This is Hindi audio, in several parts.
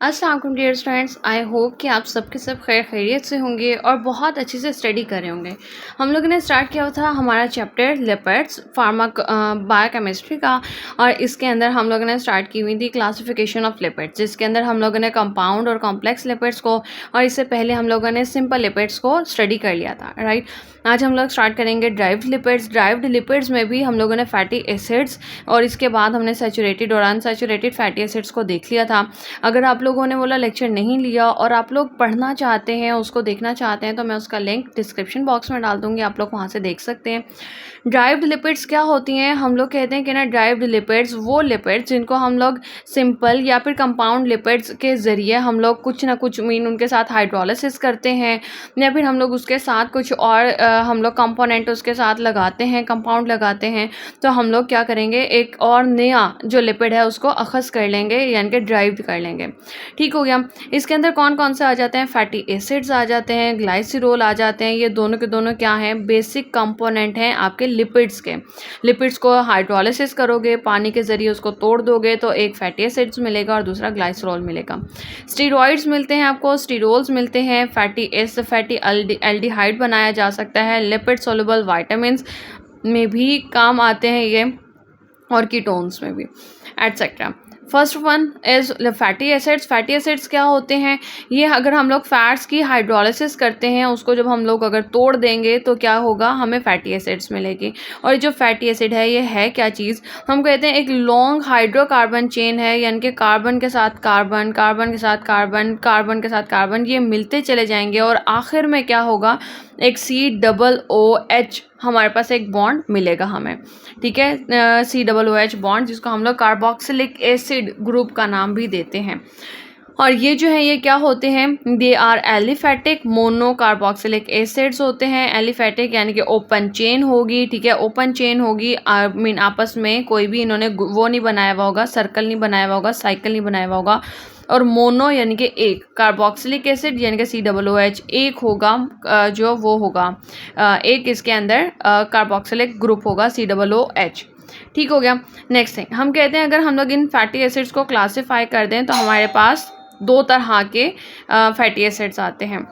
अस्सलाम वालेकुम डियर स्टूडेंट्स, आई होप कि आप सबके सब खैर खैरियत से होंगे और बहुत अच्छे से स्टडी कर रहे होंगे। हम लोगों ने स्टार्ट किया था हमारा चैप्टर लिपिड्स बायोकेमिस्ट्री का, और इसके अंदर हम लोगों ने स्टार्ट की हुई थी क्लासिफिकेशन ऑफ लिपिड्स, जिसके अंदर हम लोगों ने कंपाउंड और कॉम्प्लेक्स लिपिड्स को, और इससे पहले हम लोगों ने सिंपल लिपिड्स को स्टडी कर लिया था, राइट। आज हम लोग स्टार्ट करेंगे ड्राइव्ड लिपिड्स। ड्राइव्ड लिपिड्स में भी हम लोगों ने फैटी एसिड्स और इसके बाद हमने सैचुरेटेड और अनसैचुरेटेड फैटी एसिड्स को देख लिया था। अगर आप लोगों ने बोला लेक्चर नहीं लिया और आप लोग पढ़ना चाहते हैं, उसको देखना चाहते हैं, तो मैं उसका लिंक डिस्क्रिप्शन बॉक्स में डाल दूँगी, आप लोग वहाँ से देख सकते हैं। ड्राइव्ड लिपिड्स क्या होती हैं? हम लोग कहते हैं कि ना, ड्राइव्ड लिपिड्स वो लिपिड्स जिनको हम लोग सिंपल या फिर कंपाउंड लिपिड्स के ज़रिए हम लोग कुछ ना कुछ उनके साथ हाइड्रोलिसिस करते हैं, या फिर हम लोग उसके साथ कुछ और हम लोग कंपोनेंट उसके साथ लगाते हैं, कंपाउंड लगाते हैं। तो हम लोग क्या करेंगे, एक और नया जो लिपिड है उसको अखज़ कर लेंगे, यानी कि ड्राइव्ड कर लेंगे। ठीक हो गया। इसके अंदर कौन कौन से आ जाते हैं? फैटी एसिड्स आ जाते हैं, ग्लाइसिरोल आ जाते हैं। ये दोनों के दोनों क्या हैं? बेसिक कंपोनेंट हैं आपके लिपिड्स के। लिपिड्स को हाइड्रोलिसिस करोगे, पानी के ज़रिए उसको तोड़ दोगे तो एक फैटी एसिड्स मिलेगा और दूसरा ग्लाइसरोल मिलेगा। स्टीरॉइड्स मिलते हैं आपको, स्टीरोल्स मिलते हैं, फैटी एल्डिहाइड बनाया जा सकता है। लिपिड सोलुबल वाइटामिन्स में भी काम आते हैं ये, और कीटोन्स में भी, etcetera. First one is fatty acids. Fatty acids क्या होते हैं? ये अगर हम लोग फैट्स की हाइड्रोलिसिस करते हैं, उसको जब हम लोग अगर तोड़ देंगे तो क्या होगा, हमें फैटी एसिड्स मिलेगी। और जो फैटी एसिड है, ये है क्या चीज़? हम कहते हैं एक लॉन्ग हाइड्रोकार्बन चेन है, यानी कि कार्बन के साथ कार्बन, कार्बन के साथ कार्बन, कार्बन के साथ कार्बन, ये मिलते चले जाएंगे और आखिर में क्या होगा, एक COOH हमारे पास एक बॉन्ड मिलेगा हमें। ठीक है, COOH बॉन्ड, जिसको हम लोग कार्बोक्सिलिक एसिड ग्रुप का नाम भी देते हैं। और ये जो है, ये क्या होते हैं? They are aliphatic mono carboxylic acids होते हैं। एलिफैटिक यानी कि ओपन चेन होगी, ठीक है, ओपन चेन होगी। मीन आपस में कोई भी इन्होंने वो नहीं बनाया हुआ होगा, सर्कल नहीं बनाया हुआ होगा, साइकिल नहीं बनाया हुआ होगा। और मोनो यानी कि एक, कार्बोक्सिलिक एसिड यानी कि COOH एक होगा, जो वो होगा एक, इसके अंदर कार्बोक्सिलिक ग्रुप होगा COOH। ठीक हो गया। नेक्स्ट थिंग, हम कहते हैं अगर हम लोग इन फैटी एसिड्स को क्लासीफाई कर दें तो हमारे पास दो तरह के फैटी एसिड्स आते हैं।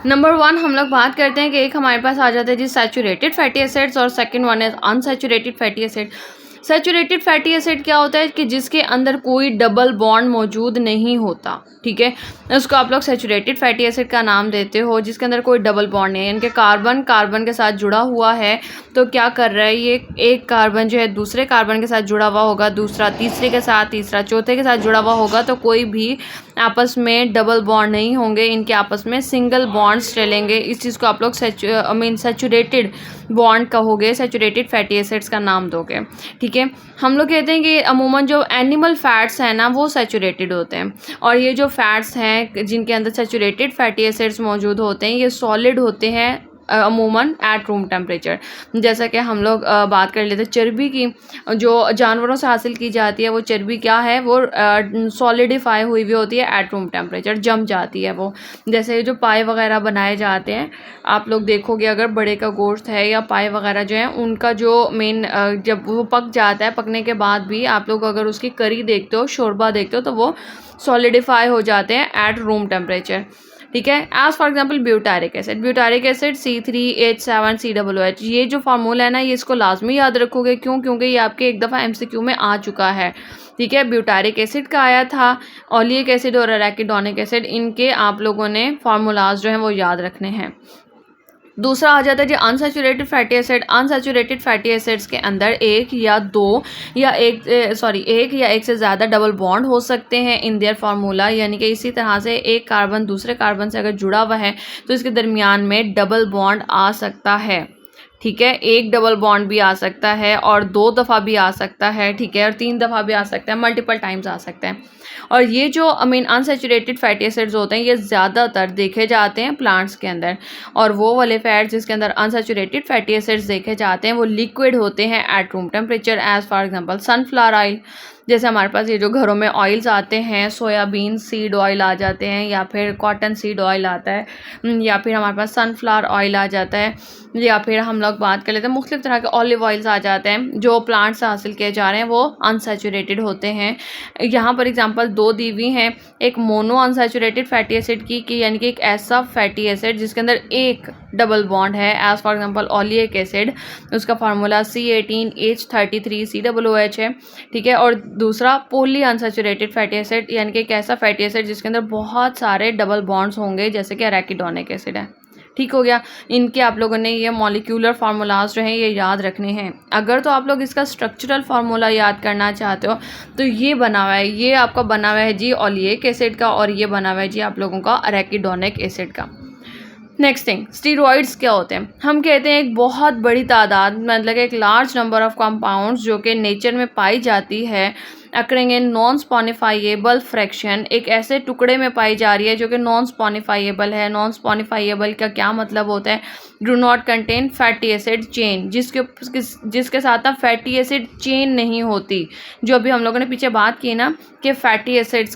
नंबर 1 हम लोग बात करते हैं कि एक हमारे पास आ जाता है जी सैचुरेटेड फैटी एसिड्स, और second one is unsaturated fatty acid. Saturated fatty acid क्या होता है कि जिसके अंदर कोई डबल बॉन्ड मौजूद नहीं होता, ठीक है, उसको आप लोग सैचुरेटेड फैटी एसिड का नाम देते हो, जिसके अंदर कोई डबल बॉन्ड नहीं है, यानी कि कार्बन कार्बन के साथ जुड़ा हुआ है। तो क्या कर रहा है, ये एक कार्बन जो है दूसरे कार्बन के साथ जुड़ा हुआ होगा, दूसरा तीसरे के साथ, तीसरा चौथे के साथ जुड़ा हुआ होगा, तो कोई भी आपस में डबल बॉन्ड नहीं होंगे, इनके आपस में सिंगल बॉन्ड्स चलेंगे। इस चीज़ को आप लोग सैचुरेटेड बॉन्ड कहोगे, सैचुरेटेड फैटी एसिड्स का नाम दोगे। ठीक है, हम लोग कहते हैं कि अमूमन जो एनिमल फैट्स हैं ना, वो सैचुरेटेड होते हैं, और ये जो फैट्स हैं जिनके अंदर सैचुरेटेड फैटी एसिड्स मौजूद होते हैं, ये सॉलिड होते हैं अमूमन एट रूम टेम्परेचर। जैसा कि हम लोग बात कर लेते हैं चर्बी की, जो जानवरों से हासिल की जाती है, वो चर्बी क्या है, वो सॉलिडिफाई हुई हुई होती है एट रूम टेम्परेचर, जम जाती है वो। जैसे जो पाए वगैरह बनाए जाते हैं, आप लोग देखोगे अगर बड़े का गोश्त है या पाए वगैरह जो है, उनका जो मेन जब वो पक जाता है, पकने के बाद भी आप लोग अगर उसकी करी देखते हो, शोरबा देखते हो, तो वो सॉलिडिफाई हो जाते हैं एट रूम टेम्परेचर। ठीक है, as for example butyric acid C3H7COOH, ये जो फार्मूला है ना, ये इसको लाजमी याद रखोगे। क्यों? क्योंकि ये आपके एक दफ़ा MCQ में आ चुका है। ठीक है, ब्यूटारिक एसिड का आया था, ओलिक एसिड और अराकिडोनिक एसिड, इनके आप लोगों ने फार्मूलाज जो हैं वो याद रखने हैं। दूसरा आ जाता है जी unsaturated fatty acid. Unsaturated fatty acids के अंदर एक या एक से ज़्यादा डबल बॉन्ड हो सकते हैं इन देयर फार्मूला, यानी कि इसी तरह से एक कार्बन दूसरे कार्बन से अगर जुड़ा हुआ है तो इसके दरमियान में डबल बॉन्ड आ सकता है। ठीक है, एक डबल बॉन्ड भी आ सकता है, और 2 दफ़ा भी आ सकता है, ठीक है, और 3 दफ़ा भी आ सकता है, मल्टीपल टाइम्स आ सकता है। और ये जो अनसैचुरेटेड फैटी एसिड्स होते हैं, ये ज़्यादातर देखे जाते हैं प्लांट्स के अंदर, और वो वाले फैट्स जिसके अंदर अनसैचुरेटेड फैटी एसिड्स देखे जाते हैं वो लिक्विड होते हैं at room temperature, as for example sunflower oil. जैसे हमारे पास ये जो घरों में ऑयल्स आते हैं, सोयाबीन सीड ऑयल आ जाते हैं, या फिर कॉटन सीड ऑयल आता है, या फिर हमारे पास सनफ्लावर ऑयल आ जाता है, या फिर हम लोग बात कर लेते हैं मुख्तलिफ तरह के ऑलिव ऑयल्स आ जाते हैं जो प्लांट से हासिल किए जा रहे हैं, वो अनसैचुरेटेड होते हैं। यहाँ पर एग्जांपल 2 दी हुई हैं, एक मोनो अनसैचुरेटेड फैटी एसिड की यानी कि एक ऐसा फैटी एसिड जिसके अंदर एक डबल बॉन्ड है, as for example oleic acid, उसका फार्मूला C18H33COOH है, ठीक है। और दूसरा पोली अनसैचुरेटेड फैटी एसिड यानी कि एक ऐसा फैटी एसिड जिसके अंदर बहुत सारे डबल बॉन्ड्स होंगे, जैसे कि एराकिडोनिक एसिड है, ठीक हो गया। इनके आप लोगों ने ये मॉलिक्यूलर फार्मूलाज जो हैं ये याद रखने हैं। अगर तो आप लोग इसका स्ट्रक्चरल फार्मूला याद करना चाहते हो तो ये बना हुआ है, ये आपका बना हुआ है जी ओलिक एसिड का, और ये बना हुआ है जी आप लोगों का एराकिडोनिक एसिड का। नेक्स्ट थिंग, स्टीरॉइड्स क्या होते हैं? हम कहते हैं एक बहुत बड़ी तादाद, मतलब एक लार्ज नंबर ऑफ कंपाउंड्स जो कि नेचर में पाई जाती है, अकरिंग इन नॉन स्पॉनिफाइएबल फ्रैक्शन, एक ऐसे टुकड़े में पाई जा रही है जो कि नॉन स्पॉनिफाइएबल है। नॉन स्पॉनिफाइएबल का क्या मतलब होता है? Do not contain fatty acid chain, जिसके साथ ना फैटी एसिड चेन नहीं होती। जो अभी हम लोगों ने पीछे बात की ना कि फैटी एसिड्स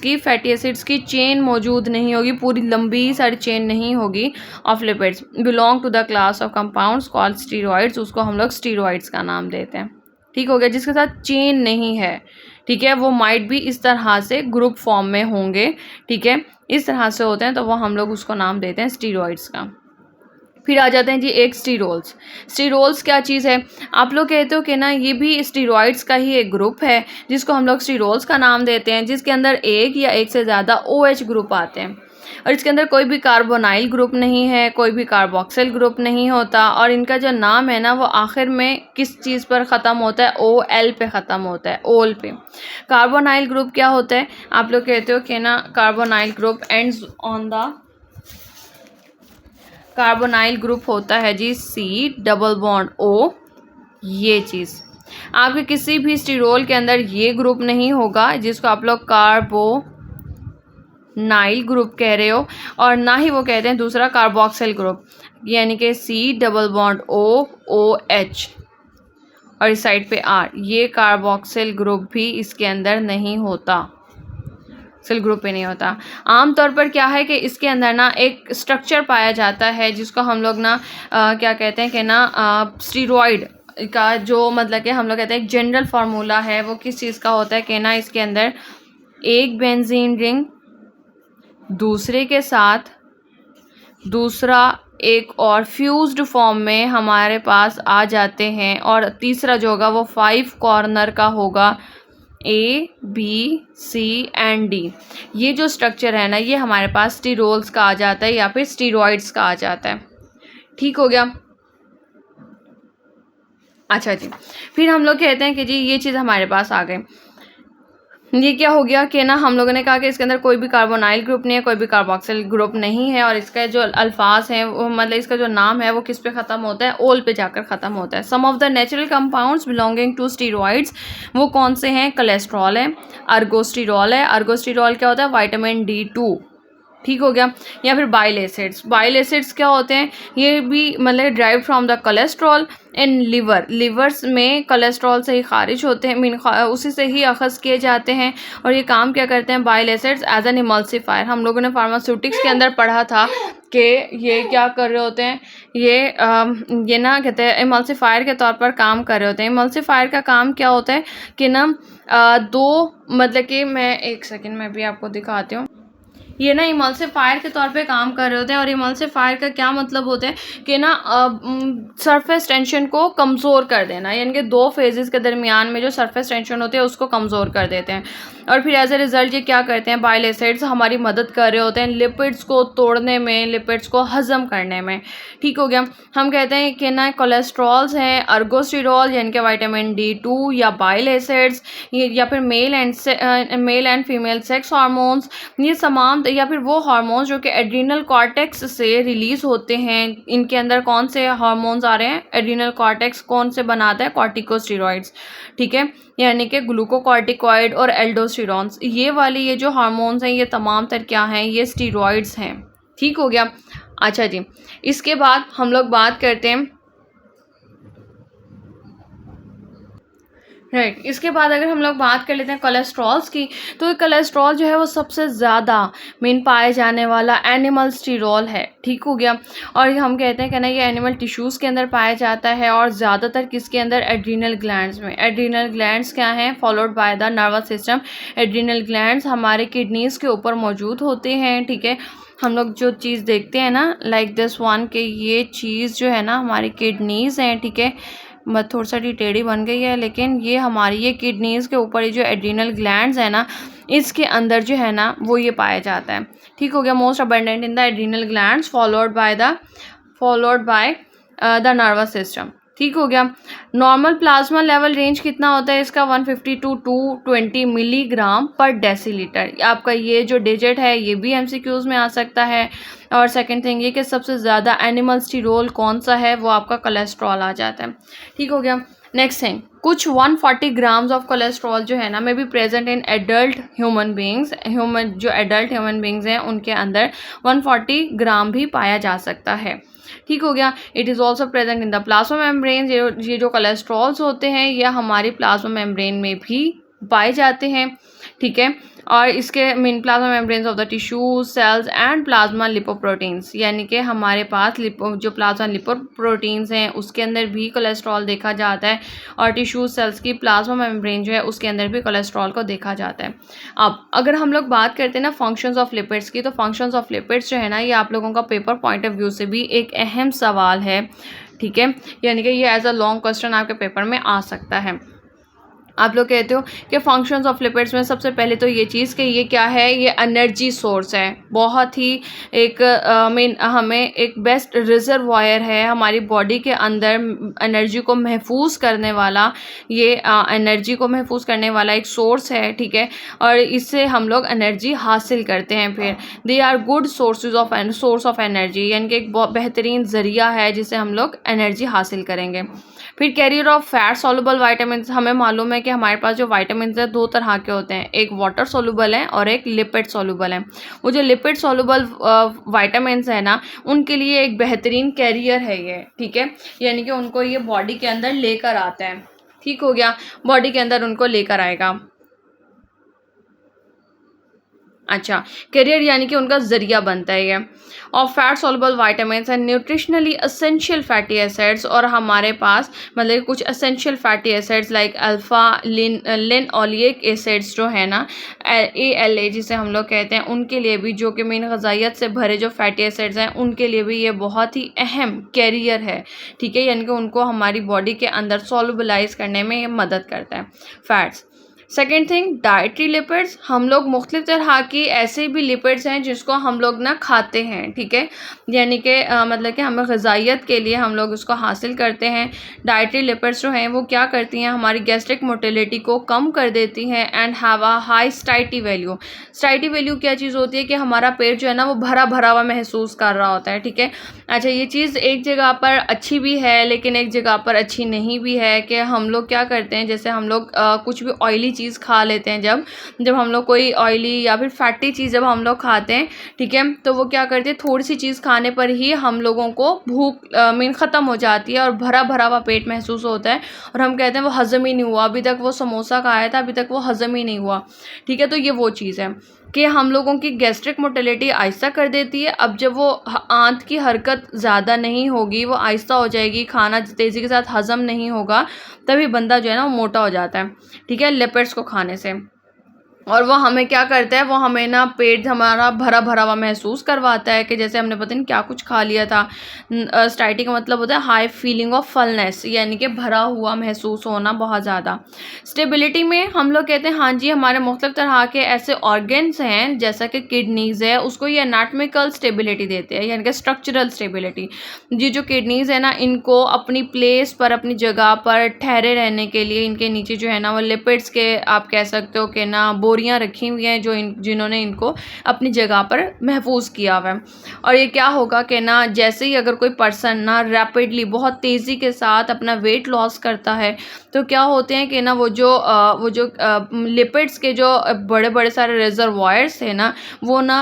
की चेन मौजूद नहीं होगी, पूरी लंबी सारी चेन नहीं होगी of lipids, belong to the class of compounds called steroids, उसको हम लोग स्टीरॉइड्स का नाम देते हैं, ठीक हो गया। जिसके साथ चेन नहीं है, ठीक है, वो माइट भी इस तरह से ग्रुप फॉर्म में होंगे, ठीक है, इस तरह से होते हैं, तो वो हम लोग उसको नाम देते हैं स्टीरॉइड्स का। फिर आ जाते हैं जी एक स्टीरोल्स। स्टीरोल्स क्या चीज़ है? आप लोग कहते हो कि ना ये भी स्टीरॉइड्स का ही एक ग्रुप है जिसको हम लोग स्टीरोल्स का नाम देते हैं, जिसके अंदर एक या एक से ज़्यादा OH ग्रुप आते हैं, और इसके अंदर कोई भी कार्बोनाइल ग्रुप नहीं है, कोई भी कार्बोक्सिल ग्रुप नहीं होता, और इनका जो नाम है ना वो आखिर में किस चीज़ पर ख़त्म होता है? OL पे ख़त्म होता है, ओल पे। कार्बोनाइल ग्रुप क्या होता है? आप लोग कहते हो कि ना carbonyl group ends on the, carbonyl group होता है जी C डबल बॉन्ड O, ये चीज़ आपके किसी भी स्टीरोल के अंदर ये ग्रुप नहीं होगा जिसको आप लोग कार्बोनाइल ग्रुप कह रहे हो, और ना ही वो कहते हैं दूसरा कार्बोक्सिल ग्रुप, यानी कि C डबल बॉन्ड OH और इस साइड पे R, ये कार्बोक्सिल ग्रुप भी इसके अंदर नहीं होता, सेल ग्रुप पे नहीं होता। आमतौर पर क्या है कि इसके अंदर ना एक स्ट्रक्चर पाया जाता है जिसको हम लोग ना क्या कहते हैं कि ना स्टीरॉइड का जो मतलब कि हम लोग कहते हैं एक जनरल फार्मूला है, वो किस चीज़ का होता है कि ना इसके अंदर एक बेंजीन रिंग दूसरे के साथ दूसरा एक और फ्यूज्ड फॉर्म में हमारे पास आ जाते हैं, और तीसरा जो होगा वो 5 कॉर्नर का होगा, A, B, C, and D। ये जो स्ट्रक्चर है ना ये हमारे पास स्टीरोल्स का आ जाता है या फिर स्टीरॉइड्स का आ जाता है, ठीक हो गया। अच्छा जी, फिर हम लोग कहते हैं कि जी ये चीज़ हमारे पास आ गई। ये क्या हो गया कि ना हम लोगों ने कहा कि इसके अंदर कोई भी कार्बोनाइल ग्रुप नहीं है, कोई भी कार्बोक्सिल ग्रुप नहीं है, और इसका जो अल्फाज हैं वो मतलब इसका जो नाम है वो किस पे ख़त्म होता है? ओल पे जाकर ख़त्म होता है। Some of the natural compounds belonging to steroids, वो कौन से हैं? कोलेस्ट्रॉल है, अर्गोस्टीरॉल है, अर्गोस्टीरॉल क्या होता है? विटामिन D2, ठीक हो गया। या फिर बाइल एसिड्स, बाइल एसिड्स क्या होते हैं? ये भी मतलब drive from the cholesterol in liver, levers में कोलेस्ट्रॉल से ही खारिज होते हैं, उसी से ही अखज़ किए जाते हैं, और ये काम क्या करते हैं bile acids? As an emulsifier. हम लोगों ने फार्मास्यूटिक्स के अंदर पढ़ा था कि ये क्या कर रहे होते हैं, ये ना कहते हैं इमल्सिफायर के तौर पर काम कर रहे होते हैं। इमल्सिफायर का काम क्या होता है कि ना दो मतलब कि मैं एक सेकेंड में भी आपको दिखाती हूँ, ये ना इमल्सिफायर के तौर पे काम कर रहे होते हैं, और इमल्सिफायर का क्या मतलब होता है कि ना सरफेस टेंशन को कमज़ोर कर देना, यानी कि 2 फेजेस के दरमियान में जो सरफेस टेंशन होती है उसको कमज़ोर कर देते हैं, और फिर एज ए रिज़ल्ट ये क्या करते हैं? बाइल एसिड्स हमारी मदद कर रहे होते हैं लिपिड्स को तोड़ने में, लिपिड्स को हज़म करने में, ठीक हो गया। हम कहते हैं कि ना कोलेस्ट्रॉल्स हैं, अर्गोस्टीरॉल यानी कि विटामिन D2, या बाइल एसिड्स, या फिर male and female sex hormones, ये तमाम, या फिर वो हार्मोन्स जो कि एड्रीनल कॉर्टेक्स से रिलीज़ होते हैं। इनके अंदर कौन से हार्मोन्स आ रहे हैं? एड्रीनल कॉर्टेक्स कौन से बनाता है? कॉर्टिकोस्टेरॉइड्स, ठीक है, यानी कि ग्लूकोकॉर्टिकॉइड और एल्डोस्टेरॉन्स, ये वाली ये जो हार्मोन्स हैं ये तमाम तर क्या हैं? ये स्टीरॉइड्स हैं, ठीक हो गया। अच्छा जी, इसके बाद हम लोग बात करते हैं राइट। इसके बाद अगर हम लोग बात कर लेते हैं कोलेस्ट्रॉल्स की, तो कोलेस्ट्रॉल जो है वो सबसे ज़्यादा मेन पाए जाने वाला एनिमल स्टीरॉल है, ठीक हो गया। और हम कहते हैं कि ना ये एनिमल टिश्यूज़ के अंदर पाया जाता है और ज़्यादातर किसके अंदर, एड्रीनल ग्लैंड्स में। एड्रीनल ग्लैंड्स क्या हैं, followed by the nervous system. Adrenal glands हमारे किडनीज़ के ऊपर मौजूद होते हैं, ठीक है। हम लोग जो चीज़ देखते हैं ना, लाइक दिस वन, के ये चीज़ जो है ना हमारी किडनीज़ हैं, ठीक है। मत थोड़ा सा टेढ़ी बन गई है, लेकिन ये हमारी ये किडनीज़ के ऊपर ये जो एड्रीनल ग्लैंड्स है ना, इसके अंदर जो है ना वो ये पाया जाता है, ठीक हो गया। Most abundant in the adrenal glands followed by the nervous system, ठीक हो गया। नॉर्मल प्लाज्मा लेवल रेंज कितना होता है इसका, 150 टू 220 मिलीग्राम पर डेसीलीटर। आपका ये जो डिजिट है ये भी एमसीक्यूज़ में आ सकता है। और सेकंड थिंग ये कि सबसे ज़्यादा एनिमल स्टीरोल कौन सा है, वो आपका कोलेस्ट्रॉल आ जाता है, ठीक हो गया। नेक्स्ट थिंग, कुछ 140 ग्राम्स ऑफ कोलेस्ट्रॉल जो है ना may be present in adult human beings. जो एडल्ट ह्यूमन बींग्स हैं उनके अंदर 140 ग्राम भी पाया जा सकता है, ठीक हो गया। It is also present in the plasma membrane. ये जो कोलेस्ट्रॉल्स होते हैं ये हमारी प्लाज्मा मेम्ब्रेन में भी पाए जाते हैं, ठीक है। और इसके main plasma membranes of the tissues, cells and plasma lipoproteins, यानी कि हमारे पास जो प्लाज्मा लिपोप्रोटीन्स हैं उसके अंदर भी कोलेस्ट्रॉल देखा जाता है। और टिश्यूज सेल्स की प्लाज्मा मेम्ब्रेन जो है उसके अंदर भी कोलेस्ट्रॉल को देखा जाता है। अब अगर हम लोग बात करते हैं ना फंक्शंस ऑफ लिपिड्स की, तो फंक्शंस ऑफ लिपिड्स जो है ना ये आप लोगों का पेपर पॉइंट ऑफ व्यू से भी एक अहम सवाल है, ठीक है। यानी कि ये एज अ लॉन्ग क्वेश्चन आपके पेपर में आ सकता है। आप लोग कहते हो कि फंक्शंस ऑफ लिपिड्स में सबसे पहले तो ये चीज़ कि ये क्या है, ये एनर्जी सोर्स है, बहुत ही एक मेन हमें एक बेस्ट रिजर्वायर है हमारी बॉडी के अंदर एनर्जी को महफूज करने वाला। ये एनर्जी को महफूज करने वाला एक सोर्स है, ठीक है। और इससे हम लोग एनर्जी हासिल करते हैं। फिर they are good source of energy, यानी कि एक बहुत बेहतरीन ज़रिया है जिससे हम लोग एनर्जी हासिल करेंगे। फिर carrier of fat soluble vitamin, हमें मालूम है कि हमारे पास जो वाइटामिन है दो तरह के होते हैं, एक वाटर सॉल्युबल है और एक लिपिड सॉल्युबल है। वो जो लिपिड सॉल्युबल वाइटामिन है ना उनके लिए एक बेहतरीन कैरियर है ये, ठीक है। यानी कि उनको ये बॉडी के अंदर लेकर आता है, ठीक हो गया, बॉडी के अंदर उनको लेकर आएगा। अच्छा, कैरियर यानी कि उनका ज़रिया बनता है ये। और fat soluble vitamins and nutritionally essential fatty acids, और हमारे पास मतलब कुछ essential fatty acids like alpha linoleic acids जो है ना, ALA जिसे हम लोग कहते हैं, उनके लिए भी, जो कि मेन ग़िज़ाइयत से भरे जो फैटी एसिड्स हैं उनके लिए भी ये बहुत ही अहम कैरियर है, ठीक है। यानी कि उनको हमारी बॉडी के अंदर सॉल्युबलाइज करने में ये मदद करता है, fats. Second thing, dietary lipids, हम लोग मुख्तलिफ तरह की ऐसे भी लिपिड्स हैं जिसको हम लोग ना खाते हैं, ठीक है। यानी कि मतलब कि हमें ग़िज़ाइयत के लिए हम लोग उसको हासिल करते हैं। डाइट्री लिपिड्स जो हैं वो क्या करती हैं, हमारी गैस्ट्रिक मोटिलिटी को कम कर देती हैं and have a high satiety value. Satiety value क्या चीज़ होती है कि हमारा पेट जो है ना वो भरा भरा हुआ महसूस कर रहा होता है, ठीक है। अच्छा, ये चीज़ एक जगह पर अच्छी भी है लेकिन एक जगह पर अच्छी नहीं भी है कि हम लोग क्या करते हैं, जैसे हम लोग कुछ भी ऑयली चीज़ खा लेते हैं, जब हम लोग कोई ऑयली या फिर फैटी चीज़ जब हम लोग खाते हैं, ठीक है, तो वो क्या करते हैं, थोड़ी सी चीज़ खाने पर ही हम लोगों को भूख मीन ख़त्म हो जाती है और भरा भरा हुआ पेट महसूस होता है और हम कहते हैं वो हज़म ही नहीं हुआ, अभी तक वो समोसा खाया था, अभी तक वो हज़म ही नहीं हुआ, ठीक है। तो ये वो चीज़ है कि हम लोगों की गैस्ट्रिक मोटिलिटी आहिस्ता कर देती है। अब जब वो आंत की हरकत ज़्यादा नहीं होगी, वो आहिस्ता हो जाएगी, खाना तेज़ी के साथ हज़म नहीं होगा, तभी बंदा जो है ना वो मोटा हो जाता है, ठीक है, लिपिड्स को खाने से। और वो हमें क्या करता है, वो हमें ना पेट हमारा भरा भरा हुआ महसूस करवाता है कि जैसे हमने पता नहीं क्या कुछ खा लिया था। स्टाइटी का मतलब होता है हाई फीलिंग ऑफ फलनेस, यानी कि भरा हुआ महसूस होना बहुत ज़्यादा। स्टेबिलिटी में हम लोग कहते हैं हाँ जी, हमारे मुख्तलिफ तरह के ऐसे ऑर्गन्स हैं जैसा कि किडनीज़ है, उसको ये एनाटॉमिकल स्टेबिलिटी देते हैं, यानी कि स्ट्रक्चरल स्टेबिलिटी। ये जो किडनीज़ है ना, इनको अपनी प्लेस पर, अपनी जगह पर ठहरे रहने के लिए इनके नीचे जो है ना वो लिपिड्स के, आप कह सकते हो कि ना, बोरियां रखी हुई हैं जिन्होंने इनको अपनी जगह पर महफूज किया हुआ है। और ये क्या होगा कि ना, जैसे ही अगर कोई पर्सन ना रैपिडली बहुत तेज़ी के साथ अपना वेट लॉस करता है, तो क्या होते हैं कि ना वो जो लिपिड्स के जो बड़े बड़े सारे रिजर्वायर्स है ना, वो ना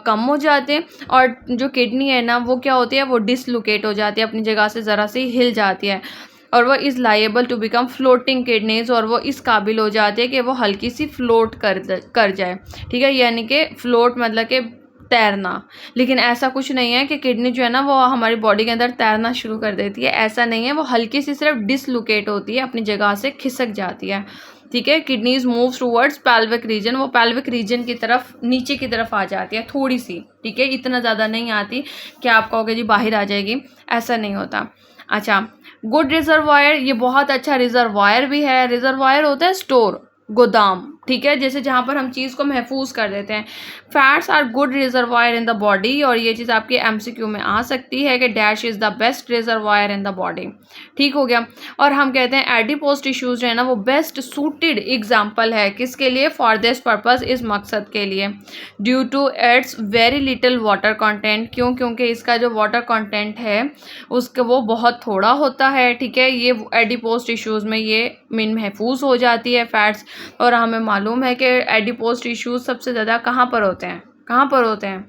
कम हो जाते हैं और जो किडनी है ना वो क्या होती है, वो डिसलोकेट हो जाती है, अपनी जगह से ज़रा सी हिल जाती है। और वो is liable to become floating kidneys, और वो इस काबिल हो जाती है कि वो हल्की सी फ्लोट कर जाए, ठीक है, यानी कि फ्लोट मतलब कि तैरना। लेकिन ऐसा कुछ नहीं है कि किडनी जो है ना वो हमारी बॉडी के अंदर तैरना शुरू कर देती है, ऐसा नहीं है। वो हल्की सी सिर्फ डिसलोकेट होती है, अपनी जगह से खिसक जाती है, ठीक है। Kidneys moves towards pelvic region, वो पेल्विक रीजन की तरफ नीचे की तरफ आ जाती है थोड़ी सी, ठीक है, इतना ज़्यादा नहीं आती कि आप कहोगे जी बाहर आ जाएगी, ऐसा नहीं होता। अच्छा, गुड रिजर्वायर, ये बहुत अच्छा रिजर्वायर भी है। रिजर्वायर होता है स्टोर, गोदाम, ठीक है, जैसे जहाँ पर हम चीज़ को महफूज कर देते हैं। Fats are good reservoir in the body, और ये चीज़ आपके एमसीक्यू में आ सकती है कि dash is the best reservoir in the body, ठीक हो गया। और हम कहते हैं एडिपोज टिश्यूज़ जो है ना वो बेस्ट सूटेड एग्जाम्पल है किसके लिए, फॉर दिस पर्पज़, इस मकसद के लिए, due to its very little water content, क्यों, क्योंकि इसका जो वाटर कंटेंट है उसका वो बहुत थोड़ा होता है, ठीक है। ये एडिपोज टिश्यूज़ में ये महफूज हो जाती है फैट्स, और हमें मालूम है कि एडिपोज टिश्यूज सबसे ज़्यादा कहाँ पर होते हैं, कहाँ पर होते हैं,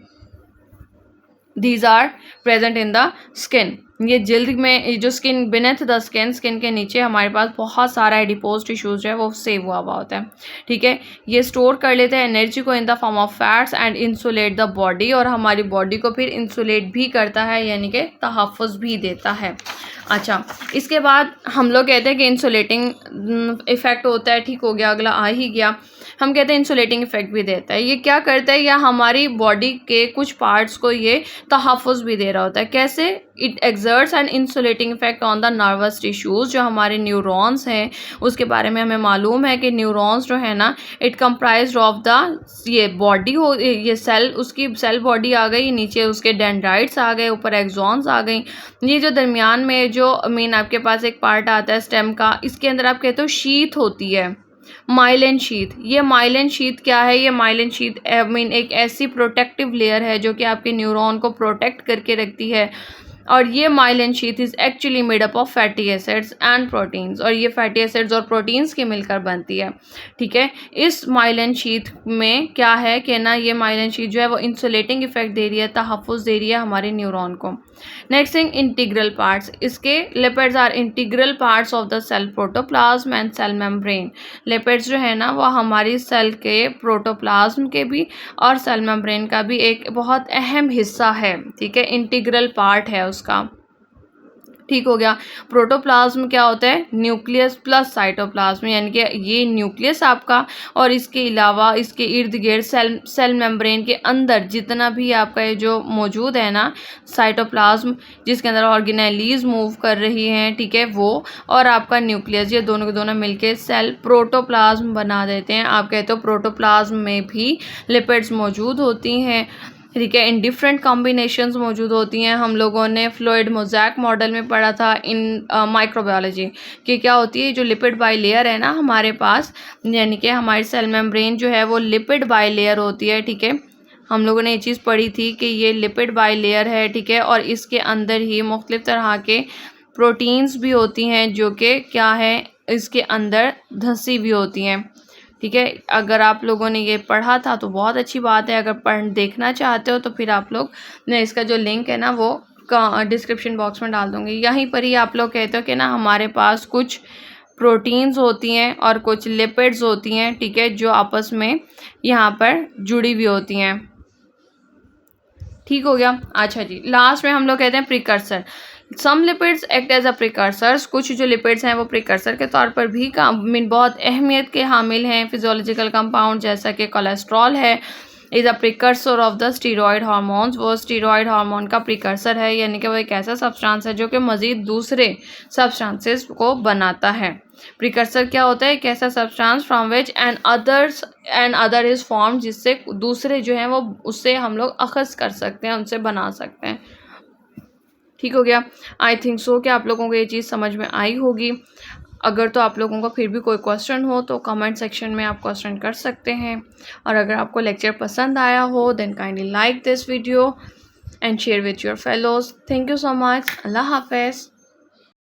these are present in the skin. ये जल्द में जो skin beneath the skin, skin के नीचे हमारे पास बहुत सारा एडिपोज टिश्यूज जो है वो सेव हुआ होता है, ठीक है। ये स्टोर कर लेते हैं एनर्जी को in the form of fats and insulate the body, और हमारी बॉडी को फिर इंसुलेट भी करता है, यानी कि तहफ़्फ़ुज़ भी देता है। अच्छा, इसके बाद हम लोग कहते हैं कि इंसुलेटिंग इफ़ेक्ट होता है, ठीक हो गया, अगला आ ही गया। हम कहते हैं इंसुलेटिंग इफेक्ट भी देता है। ये क्या करता है, या हमारी बॉडी के कुछ पार्ट्स को ये तहफ़्फ़ुज़ भी दे रहा होता है। कैसे, it exerts an insulating effect on the nervous tissues, जो हमारे न्यूरॉन्स हैं उसके बारे में हमें मालूम है कि न्यूरॉन्स जो है ना इट कंप्राइज्ड ऑफ द, ये बॉडी हो, ये सेल, उसकी सेल बॉडी आ गई, नीचे उसके डेंड्राइट्स आ गए, ऊपर एक्सॉन्स आ गई। ये जो दरमियान में जो मीन आपके पास एक पार्ट आता है स्टेम का, इसके अंदर आप कहते हो शीथ होती है, माइलिन शीथ। ये माइलिन शीथ क्या है, ये माइलिन शीथ मीन एक ऐसी प्रोटेक्टिव लेयर है जो कि आपके न्यूरॉन को प्रोटेक्ट करके रखती है, और ये myelin sheath is actually made up of fatty acids and proteins, और ये फैटी एसिड्स और प्रोटीन्स के मिलकर बनती है, ठीक है। इस माइलिन शीथ में क्या है कि ना, ये माइलिन शीथ जो है वो इंसुलेटिंग इफेक्ट दे रही है, तहफ़्फ़ुज़ दे रही है हमारे न्यूरॉन को। नेक्स्ट थिंग, इंटीग्रल पार्ट्स, इसके lipids are integral parts of the cell protoplasm and cell membrane. Lipids जो है ना वो हमारी सेल के प्रोटोप्लाज्म के भी और सेल मेम्ब्रेन का भी एक बहुत अहम हिस्सा है, ठीक है, इंटीग्रल पार्ट है उसका, ठीक हो गया। प्रोटोप्लाज्म क्या होता है, न्यूक्लियस प्लस साइटोप्लाज्म, यानी कि ये न्यूक्लियस आपका, और इसके अलावा इसके इर्द गिर्द सेल मेम्ब्रेन के अंदर जितना भी आपका ये जो मौजूद है ना साइटोप्लाज्म, जिसके अंदर ऑर्गेनेलीज मूव कर रही हैं, ठीक है, वो और आपका न्यूक्लियस, ये दोनों के दोनों मिलके सेल प्रोटोप्लाज्म बना देते हैं। आप कहते हो प्रोटोप्लाज्म में भी लिपिड्स मौजूद होती हैं, ठीक है, इन डिफरेंट कॉम्बिनेशंस मौजूद होती हैं। हम लोगों ने फ्लूइड मोज़ैक मॉडल में पढ़ा था इन माइक्रोबायोलॉजी कि क्या होती है, जो लिपिड बाई लेयर है ना हमारे पास, यानी कि हमारी सेल मेम्ब्रेन जो है वो लिपिड बाई लेयर होती है, ठीक है। हम लोगों ने ये चीज़ पढ़ी थी कि ये लिपिड बाई लेयर है, ठीक है, और इसके अंदर ही मुख्तलिफ तरह के प्रोटीन्स भी होती हैं जो कि क्या है, इसके अंदर धंसी भी होती हैं, ठीक है। अगर आप लोगों ने ये पढ़ा था तो बहुत अच्छी बात है, अगर देखना चाहते हो तो फिर आप लोग ने इसका जो लिंक है ना वो डिस्क्रिप्शन बॉक्स में डाल दूँगी। यहीं पर ही आप लोग कहते हो कि ना हमारे पास कुछ प्रोटीन्स होती हैं और कुछ लिपिड्स होती हैं, ठीक है, जो आपस में यहाँ पर जुड़ी हुई होती हैं, ठीक हो गया। अच्छा जी, लास्ट में हम लोग कहते हैं precursor. Some lipids act as a precursors, कुछ जो लिपिड्स हैं वो प्रिकर्सर के तौर पर भी बहुत अहमियत के हामिल हैं। फिजियोलॉजिकल कंपाउंड जैसा कि कोलेस्ट्रॉल है, is a precursor of the steroid hormones, वो स्टीरॉयड हार्मोन का प्रिकर्सर है, यानी कि वो एक ऐसा सब्सटेंस है जो कि मज़ीद दूसरे सब्सटेंसेस को बनाता है। प्रिकर्सर क्या होता है, एक ऐसा substance from which and other is form, जिससे दूसरे जो हैं वो उससे हम लोग अखज़ कर सकते हैं, उनसे बना सकते हैं, ठीक हो गया। आई थिंक सो कि आप लोगों को ये चीज़ समझ में आई होगी। अगर तो आप लोगों को फिर भी कोई क्वेश्चन हो तो कमेंट सेक्शन में आप क्वेश्चन कर सकते हैं, और अगर आपको लेक्चर पसंद आया हो then kindly like this video and share with your fellows. Thank you so much. अल्लाह हाफ़िज़।